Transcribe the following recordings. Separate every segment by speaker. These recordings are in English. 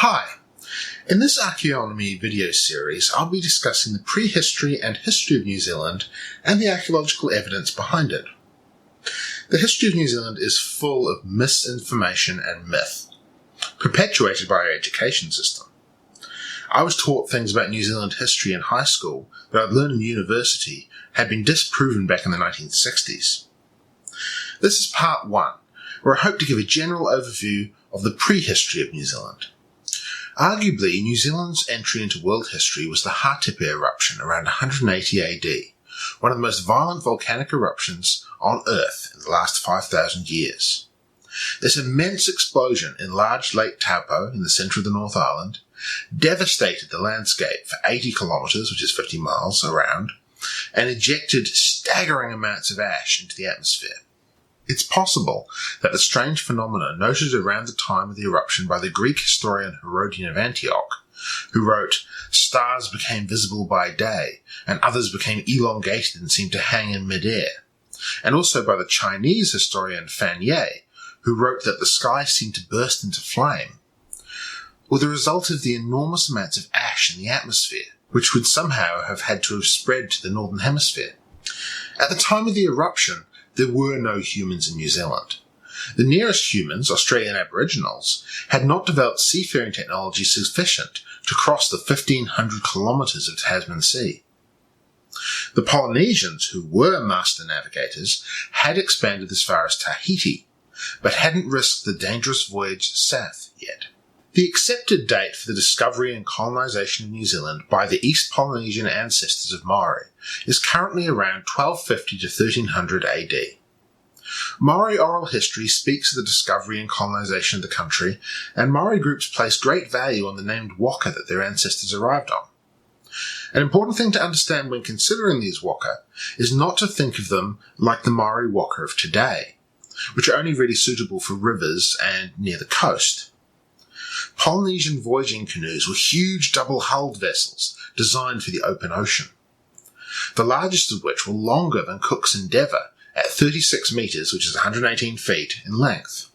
Speaker 1: Hi! In this Archaeonomy video series, I'll be discussing the prehistory and history of New Zealand and the archaeological evidence behind it. The history of New Zealand is full of misinformation and myth, perpetuated by our education system. I was taught things about New Zealand history in high school that I'd learned in university had been disproven back in the 1960s. This is part 1, where I hope to give a general overview of the prehistory of New Zealand. Arguably, New Zealand's entry into world history was the Hatepe eruption around 180 AD, one of the most violent volcanic eruptions on Earth in the last 5,000 years. This immense explosion in large Lake Taupo in the centre of the North Island devastated the landscape for 80 kilometres, which is 50 miles, around, and ejected staggering amounts of ash into the atmosphere. It's possible that the strange phenomena noted around the time of the eruption by the Greek historian Herodian of Antioch, who wrote, "Stars became visible by day, and others became elongated and seemed to hang in midair," and also by the Chinese historian Fan Ye, who wrote that the sky seemed to burst into flame, were the result of the enormous amounts of ash in the atmosphere, which would somehow have had to have spread to the northern hemisphere. At the time of the eruption, there were no humans in New Zealand. The nearest humans, Australian Aboriginals, had not developed seafaring technology sufficient to cross the 1,500 kilometres of Tasman Sea. The Polynesians, who were master navigators, had expanded as far as Tahiti, but hadn't risked the dangerous voyage south yet. The accepted date for the discovery and colonisation of New Zealand by the East Polynesian ancestors of Maori is currently around 1250 to 1300 AD. Maori oral history speaks of the discovery and colonisation of the country, and Maori groups place great value on the named waka that their ancestors arrived on. An important thing to understand when considering these waka is not to think of them like the Maori waka of today, which are only really suitable for rivers and near the coast. Polynesian voyaging canoes were huge double-hulled vessels designed for the open ocean, the largest of which were longer than Cook's Endeavour at 36 metres, which is 118 feet, in length.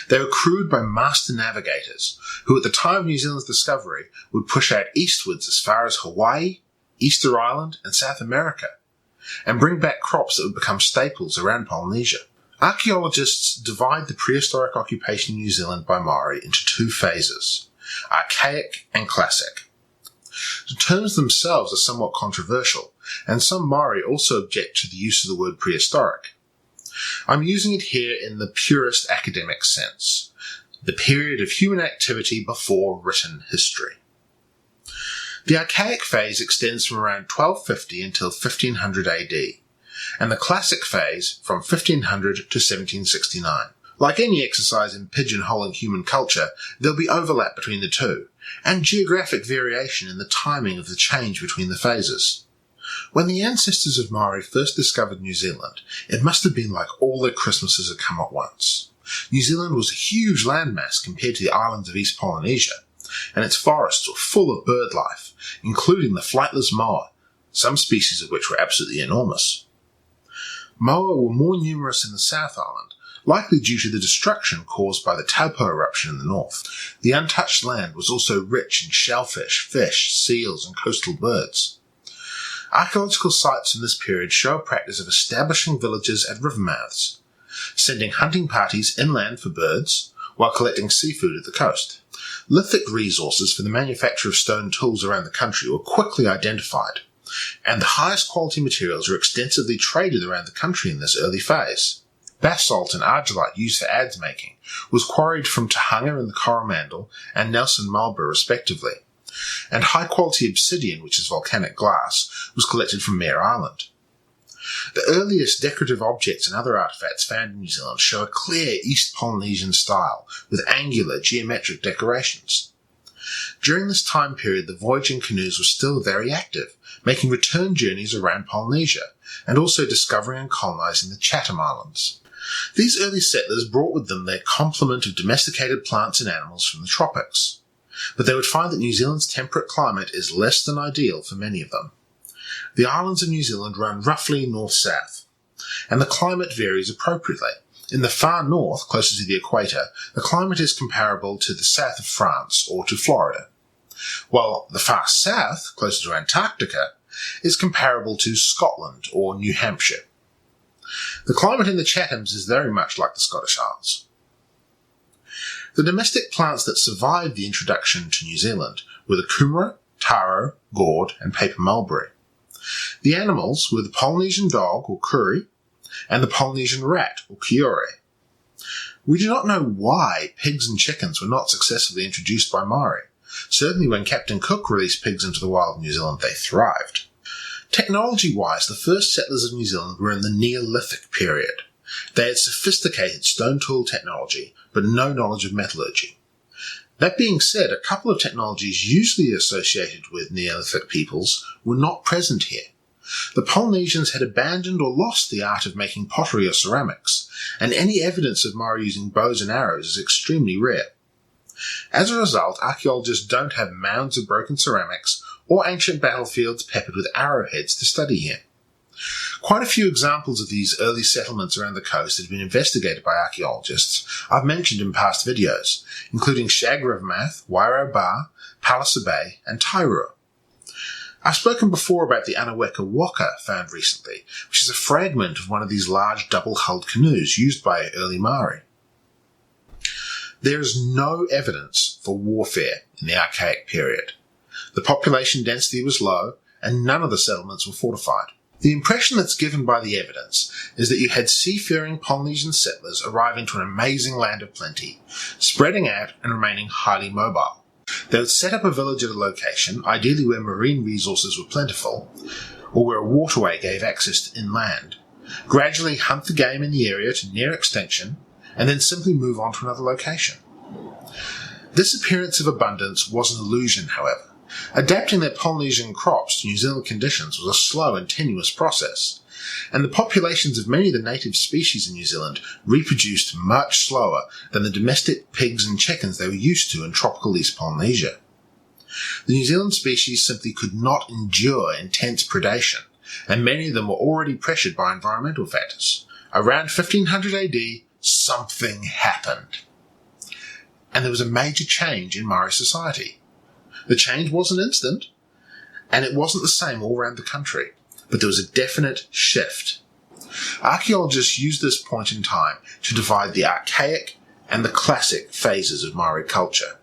Speaker 1: They were crewed by master navigators, who at the time of New Zealand's discovery would push out eastwards as far as Hawaii, Easter Island and South America, and bring back crops that would become staples around Polynesia. Archaeologists divide the prehistoric occupation in New Zealand by Maori into 2 phases, archaic and classic. The terms themselves are somewhat controversial, and some Maori also object to the use of the word prehistoric. I'm using it here in the purest academic sense, the period of human activity before written history. The archaic phase extends from around 1250 until 1500 AD, and the classic phase from 1500 to 1769. Like any exercise in pigeonholing human culture, there'll be overlap between the two, and geographic variation in the timing of the change between the phases. When the ancestors of Maori first discovered New Zealand, it must have been like all their Christmases had come at once. New Zealand was a huge landmass compared to the islands of East Polynesia, and its forests were full of bird life, including the flightless moa, some species of which were absolutely enormous. Moa were more numerous in the South Island, likely due to the destruction caused by the Taupo eruption in the north. The untouched land was also rich in shellfish, fish, seals, and coastal birds. Archaeological sites in this period show a practice of establishing villages at river mouths, sending hunting parties inland for birds, while collecting seafood at the coast. Lithic resources for the manufacture of stone tools around the country were quickly identified, and the highest quality materials were extensively traded around the country in this early phase. Basalt and argillite used for adze making was quarried from Tahanga in the Coromandel and Nelson Marlborough respectively, and high-quality obsidian, which is volcanic glass, was collected from Mare Island. The earliest decorative objects and other artefacts found in New Zealand show a clear East Polynesian style with angular geometric decorations. During this time period, the voyaging canoes were still very active, making return journeys around Polynesia, and also discovering and colonising the Chatham Islands. These early settlers brought with them their complement of domesticated plants and animals from the tropics, but they would find that New Zealand's temperate climate is less than ideal for many of them. The islands of New Zealand run roughly north-south, and the climate varies appropriately, In the far north, closer to the equator, the climate is comparable to the south of France or to Florida, while the far south, closer to Antarctica, is comparable to Scotland or New Hampshire. The climate in the Chathams is very much like the Scottish Isles. The domestic plants that survived the introduction to New Zealand were the kumara, taro, gourd, and paper mulberry. The animals were the Polynesian dog, or kuri, and the Polynesian rat, or kiore. We do not know why pigs and chickens were not successfully introduced by Maori. Certainly when Captain Cook released pigs into the wild of New Zealand, they thrived. Technology-wise, the first settlers of New Zealand were in the Neolithic period. They had sophisticated stone tool technology, but no knowledge of metallurgy. That being said, a couple of technologies usually associated with Neolithic peoples were not present here. The Polynesians had abandoned or lost the art of making pottery or ceramics, and any evidence of Maori using bows and arrows is extremely rare. As a result, archaeologists don't have mounds of broken ceramics or ancient battlefields peppered with arrowheads to study here. Quite a few examples of these early settlements around the coast have been investigated by archaeologists I've mentioned in past videos, including Shag Rivermouth, Wairau Bar, Palliser Bay, and Tairua. I've spoken before about the Anaweka Waka found recently, which is a fragment of one of these large double-hulled canoes used by early Maori. There is no evidence for warfare in the archaic period. The population density was low, and none of the settlements were fortified. The impression that's given by the evidence is that you had seafaring Polynesian settlers arriving to an amazing land of plenty, spreading out and remaining highly mobile. They would set up a village at a location, ideally where marine resources were plentiful, or where a waterway gave access to inland, gradually hunt the game in the area to near extinction, and then simply move on to another location. This appearance of abundance was an illusion, however. Adapting their Polynesian crops to New Zealand conditions was a slow and tenuous process, and the populations of many of the native species in New Zealand reproduced much slower than the domestic pigs and chickens they were used to in tropical East Polynesia. The New Zealand species simply could not endure intense predation, and many of them were already pressured by environmental factors. Around 1500 AD, something happened, and there was a major change in Maori society. The change wasn't instant, and it wasn't the same all around the country, but there was a definite shift. Archaeologists use this point in time to divide the archaic and the classic phases of Maori culture.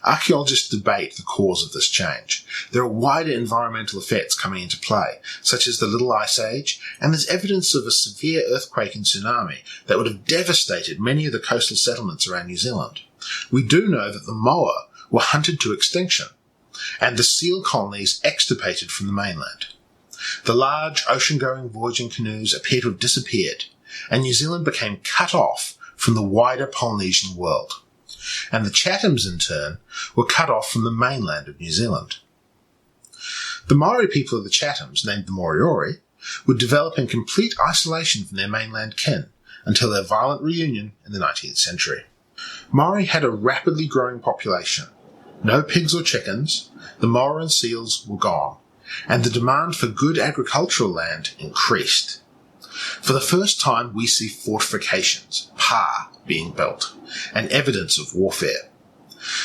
Speaker 1: Archaeologists debate the cause of this change. There are wider environmental effects coming into play, such as the Little Ice Age, and there's evidence of a severe earthquake and tsunami that would have devastated many of the coastal settlements around New Zealand. We do know that the moa were hunted to extinction, and the seal colonies extirpated from the mainland. The large ocean-going voyaging canoes appear to have disappeared, and New Zealand became cut off from the wider Polynesian world. And the Chathams, in turn, were cut off from the mainland of New Zealand. The Maori people of the Chathams, named the Moriori, would develop in complete isolation from their mainland kin until their violent reunion in the 19th century. Maori had a rapidly growing population. No pigs or chickens, the moa and seals were gone, and the demand for good agricultural land increased. For the first time, we see fortifications, pa, being built, and evidence of warfare.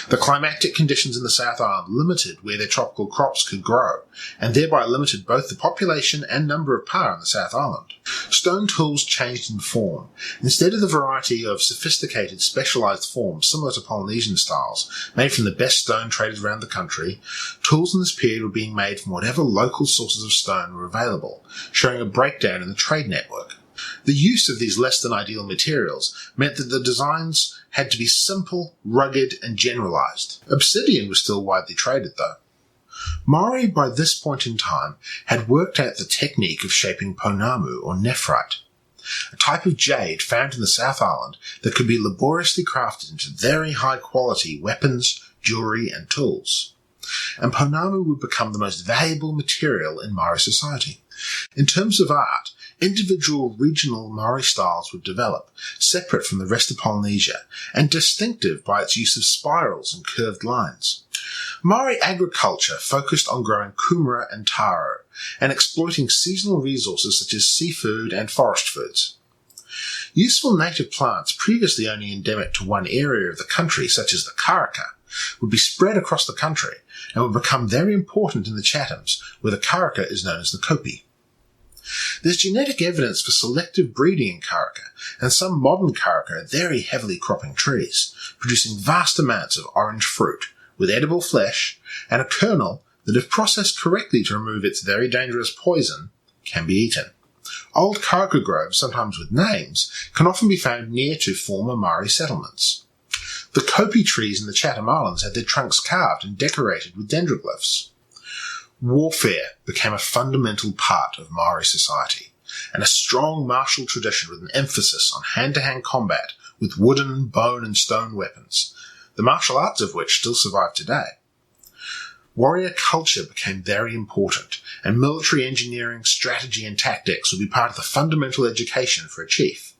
Speaker 1: The climatic conditions in the South Island limited where their tropical crops could grow, and thereby limited both the population and number of pa in the South Island. Stone tools changed in form. Instead of the variety of sophisticated, specialized forms similar to Polynesian styles, made from the best stone traded around the country, tools in this period were being made from whatever local sources of stone were available, showing a breakdown in the trade network. The use of these less-than-ideal materials meant that the designs had to be simple, rugged, and generalized. Obsidian was still widely traded, though. Maori, by this point in time, had worked out the technique of shaping pounamu, or nephrite, a type of jade found in the South Island that could be laboriously crafted into very high-quality weapons, jewelry, and tools. And pounamu would become the most valuable material in Maori society. In terms of art, individual regional Maori styles would develop, separate from the rest of Polynesia, and distinctive by its use of spirals and curved lines. Maori agriculture focused on growing kumara and taro, and exploiting seasonal resources such as seafood and forest foods. Useful native plants previously only endemic to one area of the country, such as the karaka, would be spread across the country and would become very important in the Chathams, where the karaka is known as the kopi. There's genetic evidence for selective breeding in karaka, and some modern karaka are very heavily cropping trees, producing vast amounts of orange fruit with edible flesh and a kernel that, if processed correctly to remove its very dangerous poison, can be eaten. Old karaka groves, sometimes with names, can often be found near to former Maori settlements. The kopi trees in the Chatham Islands had their trunks carved and decorated with dendroglyphs. Warfare became a fundamental part of Maori society, and a strong martial tradition with an emphasis on hand-to-hand combat with wooden, bone and stone weapons, the martial arts of which still survive today. Warrior culture became very important, and military engineering, strategy and tactics would be part of the fundamental education for a chief.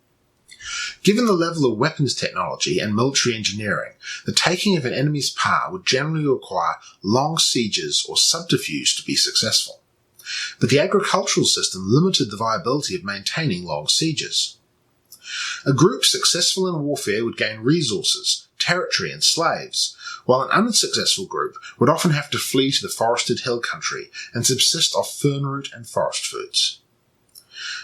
Speaker 1: Given the level of weapons technology and military engineering, the taking of an enemy's pa would generally require long sieges or subterfuge to be successful. But the agricultural system limited the viability of maintaining long sieges. A group successful in warfare would gain resources, territory and slaves, while an unsuccessful group would often have to flee to the forested hill country and subsist off fern root and forest foods.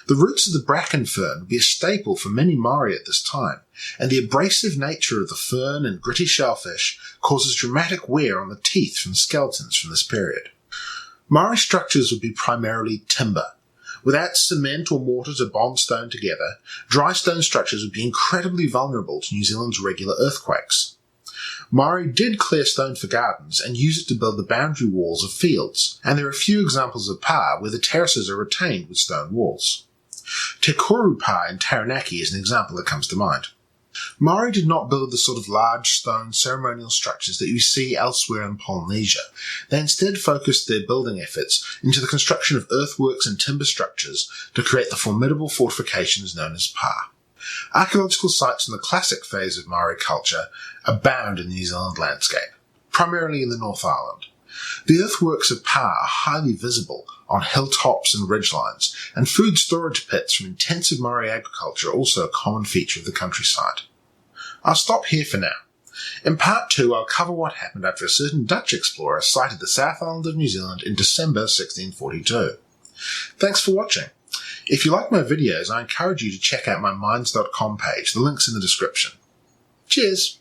Speaker 1: The roots of the bracken fern would be a staple for many Maori at this time, and the abrasive nature of the fern and gritty shellfish causes dramatic wear on the teeth from skeletons from this period. Maori structures would be primarily timber. Without cement or mortar to bond stone together, dry stone structures would be incredibly vulnerable to New Zealand's regular earthquakes. Maori did clear stone for gardens and use it to build the boundary walls of fields, and there are a few examples of pa where the terraces are retained with stone walls. Te Koru pa in Taranaki is an example that comes to mind. Maori did not build the sort of large stone ceremonial structures that you see elsewhere in Polynesia. They instead focused their building efforts into the construction of earthworks and timber structures to create the formidable fortifications known as pa. Archaeological sites in the classic phase of Maori culture abound in the New Zealand landscape, primarily in the North Island. The earthworks of pa are highly visible on hilltops and ridgelines, and food storage pits from intensive Maori agriculture are also a common feature of the countryside. I'll stop here for now. In part 2, I'll cover what happened after a certain Dutch explorer sighted the South Island of New Zealand in December 1642. Thanks for watching. If you like my videos, I encourage you to check out my minds.com page. The link's in the description. Cheers!